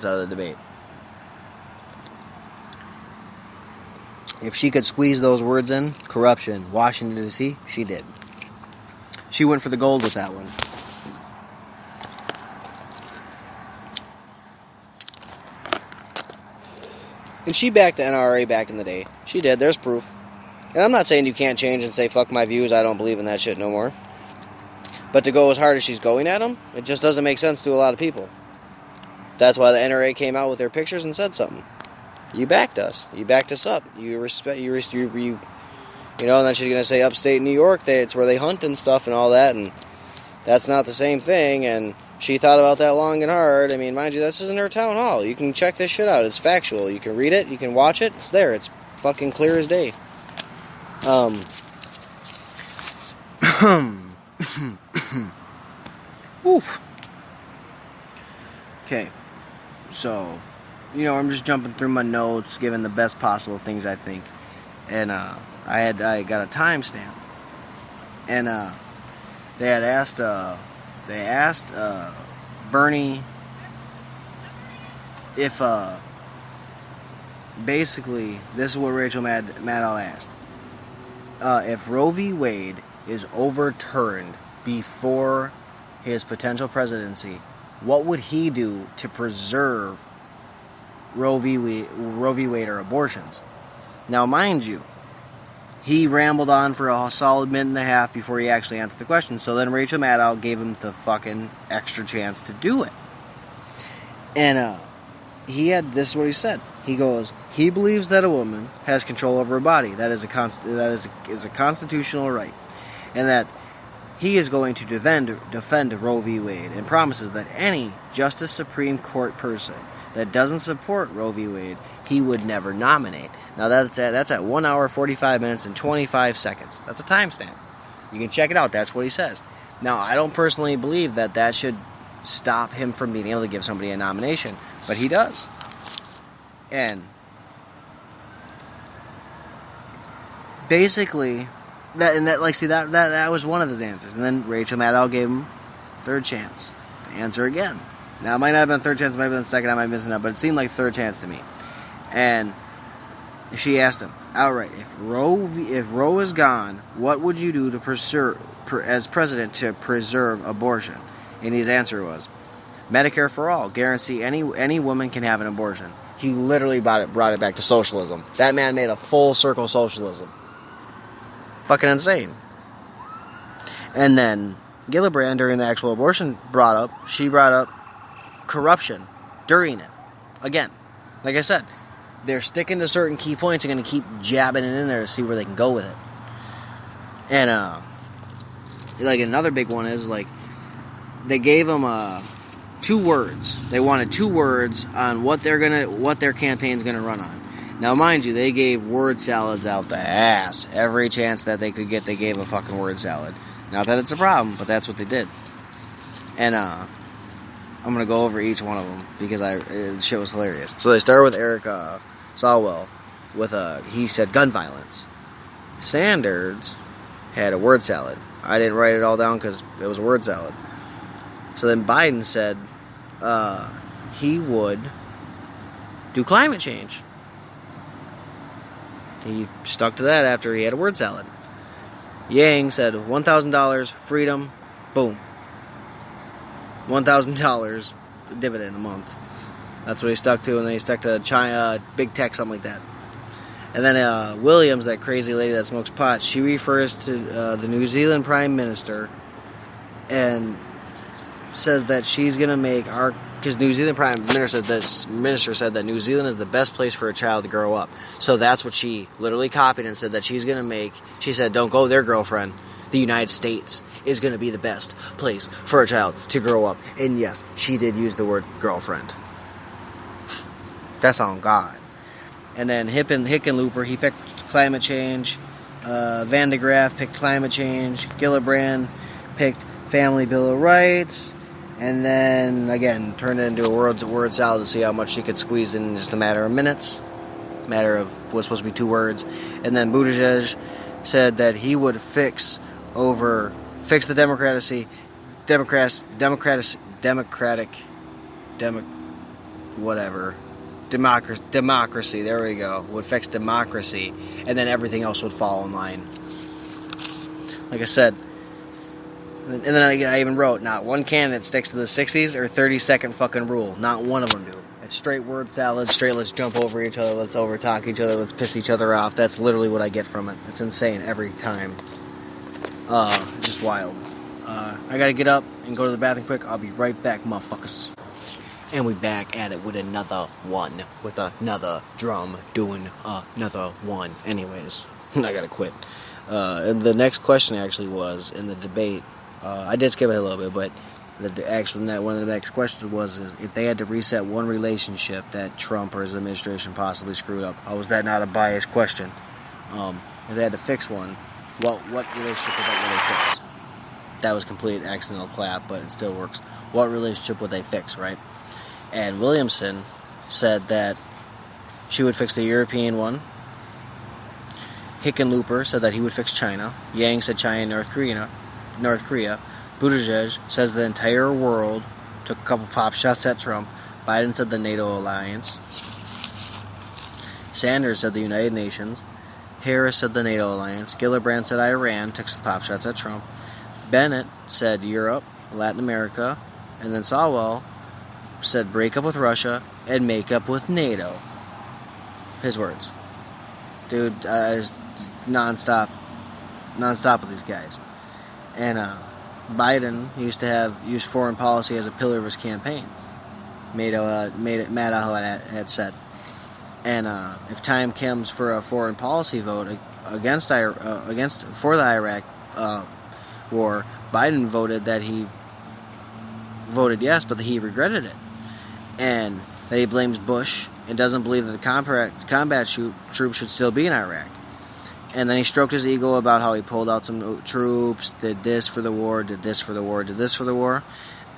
sense out of the debate. If she could squeeze those words in, corruption, Washington, D.C., she did. She went for the gold with that one. And she backed the NRA back in the day. She did. There's proof. And I'm not saying you can't change and say, fuck my views, I don't believe in that shit no more. But to go as hard as she's going at them, it just doesn't make sense to a lot of people. That's why the NRA came out with their pictures and said something. You backed us. You backed us up. You respect. You know. And then she's gonna say upstate New York. It's where they hunt and stuff and all that, and that's not the same thing. And she thought about that long and hard. I mean, mind you, this isn't her town hall. You can check this shit out. It's factual. You can read it. You can watch it. It's there. It's fucking clear as day. Oof. Okay. So, I'm just jumping through my notes, giving the best possible things I think. And I got a timestamp. And they had asked Bernie if basically, this is what Rachel Maddow asked. If Roe v. Wade is overturned before his potential presidency, what would he do to preserve Roe v. Wade or abortions? Now, mind you, he rambled on for a solid minute and a half before he actually answered the question. So then Rachel Maddow gave him the fucking extra chance to do it. And this is what he said. He goes, he believes that a woman has control over her body. That is a constitutional right. And that he is going to defend Roe v. Wade, and promises that any Justice Supreme Court person that doesn't support Roe v. Wade, he would never nominate. Now that's at 1 hour, 45 minutes, and 25 seconds. That's a timestamp. You can check it out. That's what he says. Now, I don't personally believe that should stop him from being able to give somebody a nomination, but he does. And basically, that was one of his answers. And then Rachel Maddow gave him third chance to answer again. Now, it might not have been third chance, it might have been second, I might be missing out, but it seemed like third chance to me. And she asked him outright, if Roe is gone, what would you do to as president to preserve abortion? And his answer was, Medicare for all, guarantee any woman can have an abortion. He literally brought it back to socialism. That man made a full circle socialism. Fucking insane. And then Gillibrand, during the actual abortion brought up corruption during it. Again, like I said, they're sticking to certain key points and going to keep jabbing it in there to see where they can go with it. And like another big one is like they gave them 2 words. They wanted 2 words on what their campaign's gonna run on. Now, mind you, they gave word salads out the ass. Every chance that they could get, they gave a fucking word salad. Not that it's a problem, but that's what they did. And I'm gonna go over each one of them because the shit was hilarious. So they started with Eric Swalwell with he said gun violence. Sanders had a word salad. I didn't write it all down because it was a word salad. So then Biden said he would do climate change. He stuck to that after he had a word salad. Yang said $1,000, freedom, boom. $1,000 dividend a month. That's what he stuck to, and then he stuck to China, big tech, something like that. And then Williams, that crazy lady that smokes pot, she refers to the New Zealand Prime Minister and says that she's going to make because New Zealand Prime Minister said that New Zealand is the best place for a child to grow up. So that's what she literally copied and said that she's going to make. She said, don't go there, girlfriend. The United States is going to be the best place for a child to grow up. And yes, she did use the word girlfriend. That's on God. And then Hickenlooper, he picked climate change. Van de Graaff picked climate change. Gillibrand picked family bill of rights. And then, again, turned it into a word salad to see how much she could squeeze in just a matter of minutes. Was supposed to be 2 words. And then Buttigieg said that he would fix the whatever. Democracy, there we go. Would fix democracy, and then everything else would fall in line. Like I said, and then I even wrote, not one candidate sticks to the 60s or 30-second fucking rule. Not one of them do. It's straight word salad, straight let's jump over each other, let's overtalk each other, let's piss each other off. That's literally what I get from it. It's insane every time. Just wild. I gotta get up and go to the bathroom quick. I'll be right back, motherfuckers. And we back at it with another one. With another drum doing another one. Anyways, I gotta quit. And the next question actually was, in the debate, I did skip it a little bit, but one of the next questions was if they had to reset one relationship that Trump or his administration possibly screwed up. How was that not a biased question? If they had to fix one, what relationship would that really fix? That was complete accidental clap, but it still works. What relationship would they fix, right? And Williamson said that she would fix the European one. Hickenlooper said that he would fix China. Yang said China and North Korea. Buttigieg says the entire world. Took a couple pop shots at Trump. Biden said the NATO alliance. Sanders said the United Nations. Harris said the NATO alliance. Gillibrand said Iran. Took some pop shots at Trump. Bennett said Europe, Latin America. And then Sawwell said break up with Russia and make up with NATO. His words. Dude, just non-stop with these guys. And Biden used foreign policy as a pillar of his campaign. Matt had said. And if time comes for a foreign policy vote for the Iraq war, Biden voted yes, but he regretted it, and that he blames Bush and doesn't believe that the combat troops should still be in Iraq. And then he stroked his ego about how he pulled out some troops, did this for the war, did this for the war.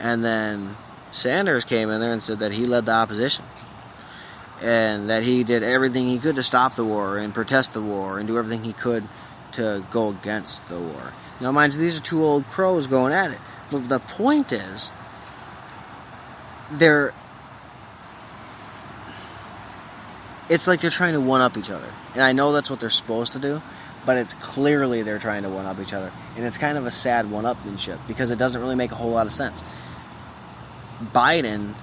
And then Sanders came in there and said that he led the opposition. And that he did everything he could to stop the war and protest the war and do everything he could to go against the war. Now, mind you, these are two old crows going at it. But the point is, it's like they're trying to one-up each other. And I know that's what they're supposed to do, but it's clearly they're trying to one-up each other. And it's kind of a sad one-upmanship because it doesn't really make a whole lot of sense. Biden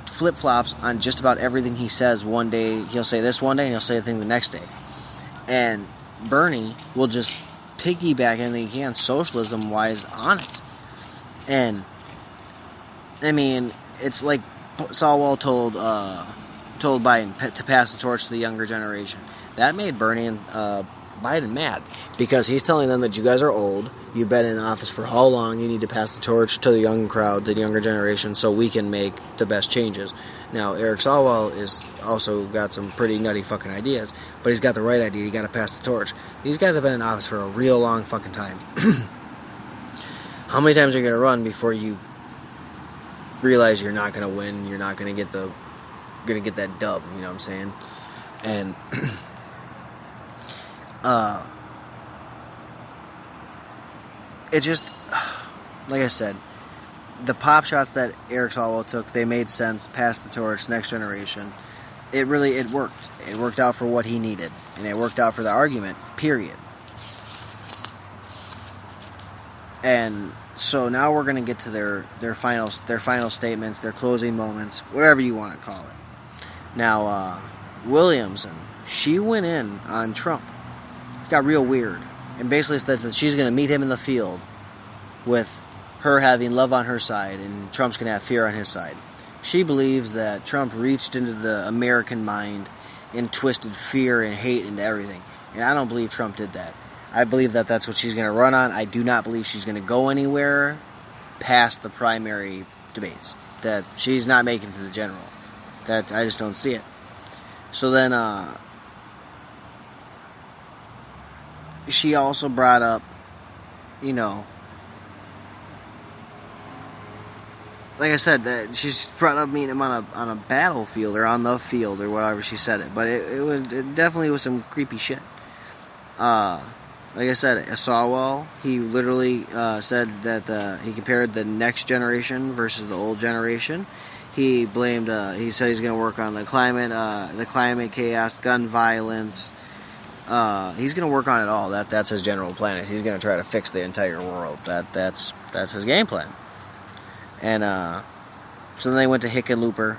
flip-flops on just about everything he says. One day he'll say this one day and he'll say the thing the next day. And Bernie will just piggyback anything he can socialism-wise on it. And, I mean, it's like Sawwell told Biden to pass the torch to the younger generation. That made Bernie and Biden mad because he's telling them that you guys are old, you've been in office for how long, you need to pass the torch to the young crowd, the younger generation, so we can make the best changes. Now, Eric Swalwell is also got some pretty nutty fucking ideas, but he's got the right idea, you gotta pass the torch. These guys have been in office for a real long fucking time. How many times are you gonna run before you realize you're not gonna win, you're not gonna get that dub, you know what I'm saying? And it just, like I said, the pop shots that Eric Swalwell took, they made sense, passed the torch, next generation. It worked. It worked out for what he needed, and it worked out for the argument, period. And so now we're going to get to their final statements, their closing moments, whatever you want to call it. Now, Williamson, she went in on Trump. It got real weird. And basically says that she's going to meet him in the field with her having love on her side and Trump's going to have fear on his side. She believes that Trump reached into the American mind and twisted fear and hate into everything. And I don't believe Trump did that. I believe that that's what she's going to run on. I do not believe she's going to go anywhere past the primary debates. That she's not making to the general. That I just don't see it. So then, she also brought up, like I said, that she's brought up meeting him on a battlefield or on the field or whatever she said it. But it definitely was some creepy shit. Like I said, Sawwell, he literally said that he compared the next generation versus the old generation. He blamed. He said he's going to work on the climate chaos, gun violence. He's going to work on it all. That's his general plan. He's going to try to fix the entire world. That's his game plan. And so then they went to Hickenlooper,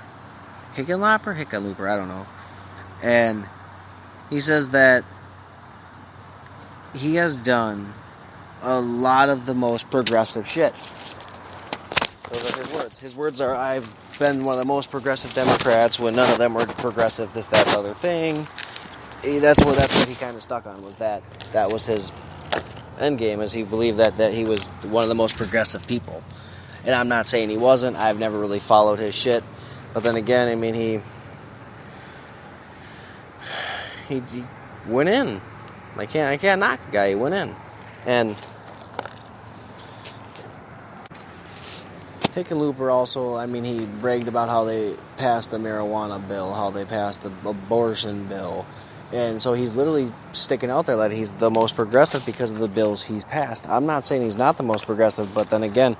I don't know. And he says that he has done a lot of the most progressive shit. Those are his words. His words are, I've been one of the most progressive Democrats when none of them were progressive, this, that, the other thing. That's what he kind of stuck on, was that was his end game, is he believed that he was one of the most progressive people. And I'm not saying he wasn't. I've never really followed his shit. But then again, I mean, he went in. I can't knock the guy. He went in. And Hickenlooper also, I mean, he bragged about how they passed the marijuana bill, how they passed the abortion bill. And so he's literally sticking out there that he's the most progressive because of the bills he's passed. I'm not saying he's not the most progressive, but then again,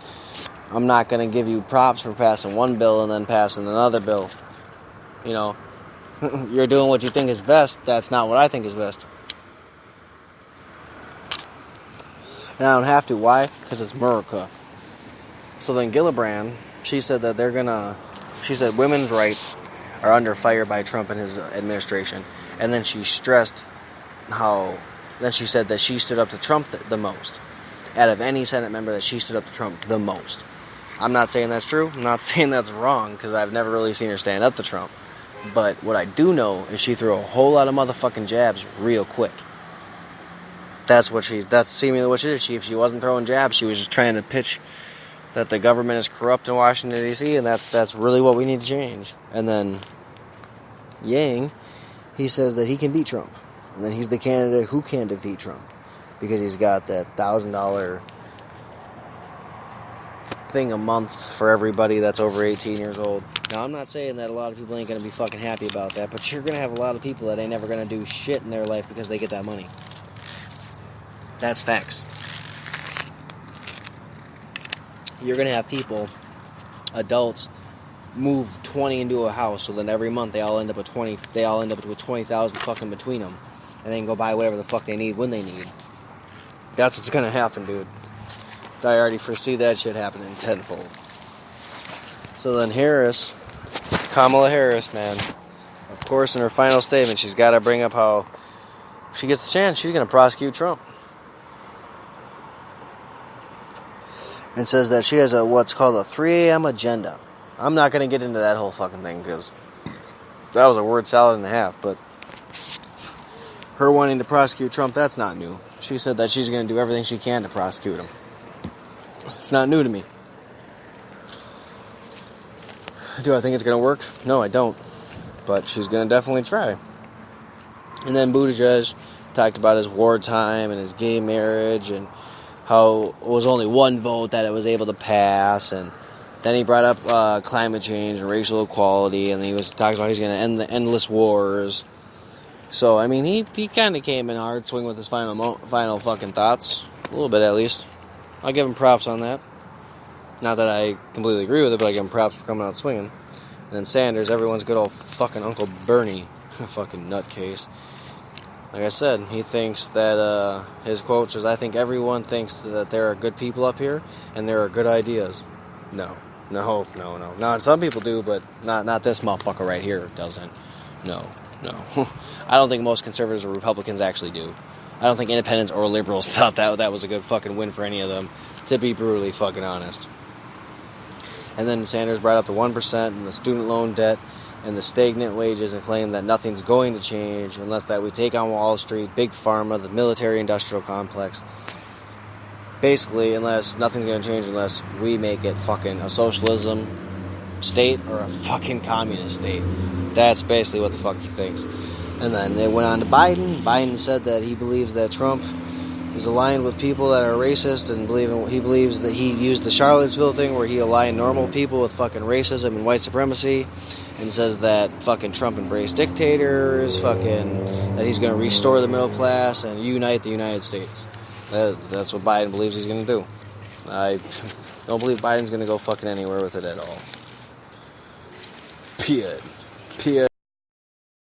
I'm not going to give you props for passing one bill and then passing another bill. You know, you're doing what you think is best. That's not what I think is best. And I don't have to. Why? Because it's America. So then Gillibrand, she said that she said women's rights are under fire by Trump and his administration. And then she stressed then she said that she stood up to Trump the most. Out of any Senate member, that she stood up to Trump the most. I'm not saying that's true. I'm not saying that's wrong, because I've never really seen her stand up to Trump. But what I do know is she threw a whole lot of motherfucking jabs real quick. That's seemingly what she did. If she wasn't throwing jabs, she was just trying to pitch that the government is corrupt in Washington, D.C., and that's really what we need to change. And then Yang, he says that he can beat Trump. And then he's the candidate who can defeat Trump, because he's got that $1,000 thing a month for everybody that's over 18 years old. Now, I'm not saying that a lot of people ain't going to be fucking happy about that, but you're going to have a lot of people that ain't never going to do shit in their life because they get that money. That's facts. You're going to have people, adults, move 20 into a house, so then every month they all end up with 20,000 fucking between them, and they can go buy whatever the fuck they need when they need. That's what's going to happen, dude. I already foresee that shit happening tenfold. So then Kamala Harris, man, of course, in her final statement, she's got to bring up how she gets the chance, she's going to prosecute Trump. And says that she has what's called a 3 a.m. agenda. I'm not going to get into that whole fucking thing, because that was a word salad and a half, but her wanting to prosecute Trump, that's not new. She said that she's going to do everything she can to prosecute him. It's not new to me. Do I think it's going to work? No, I don't. But she's going to definitely try. And then Buttigieg talked about his wartime and his gay marriage and how it was only one vote that it was able to pass. And then he brought up climate change and racial equality. And he was talking about he's going to end the endless wars. So, I mean, he kind of came in hard swing with his final fucking thoughts. A little bit, at least. I'll give him props on that. Not that I completely agree with it, but I give him props for coming out swinging. And then Sanders, everyone's good old fucking Uncle Bernie. Fucking nutcase. Like I said, he thinks that, his quote says, I think everyone thinks that there are good people up here, and there are good ideas. No. Now, some people do, but not this motherfucker right here doesn't. No. I don't think most conservatives or Republicans actually do. I don't think independents or liberals thought that was a good fucking win for any of them, to be brutally fucking honest. And then Sanders brought up the 1% and the student loan debt and the stagnant wages and claimed that nothing's going to change unless that we take on Wall Street, Big Pharma, the military-industrial complex. Basically, unless nothing's going to change unless we make it fucking a socialism state or a fucking communist state. That's basically what the fuck he thinks. And then it went on to Biden. Biden said that he believes that Trump is aligned with people that are racist, and he believes that he used the Charlottesville thing where he aligned normal people with fucking racism and white supremacy, and says that fucking Trump embraced dictators, that he's going to restore the middle class and unite the United States. That's what Biden believes he's going to do. I don't believe Biden's going to go fucking anywhere with it at all. Period. Period.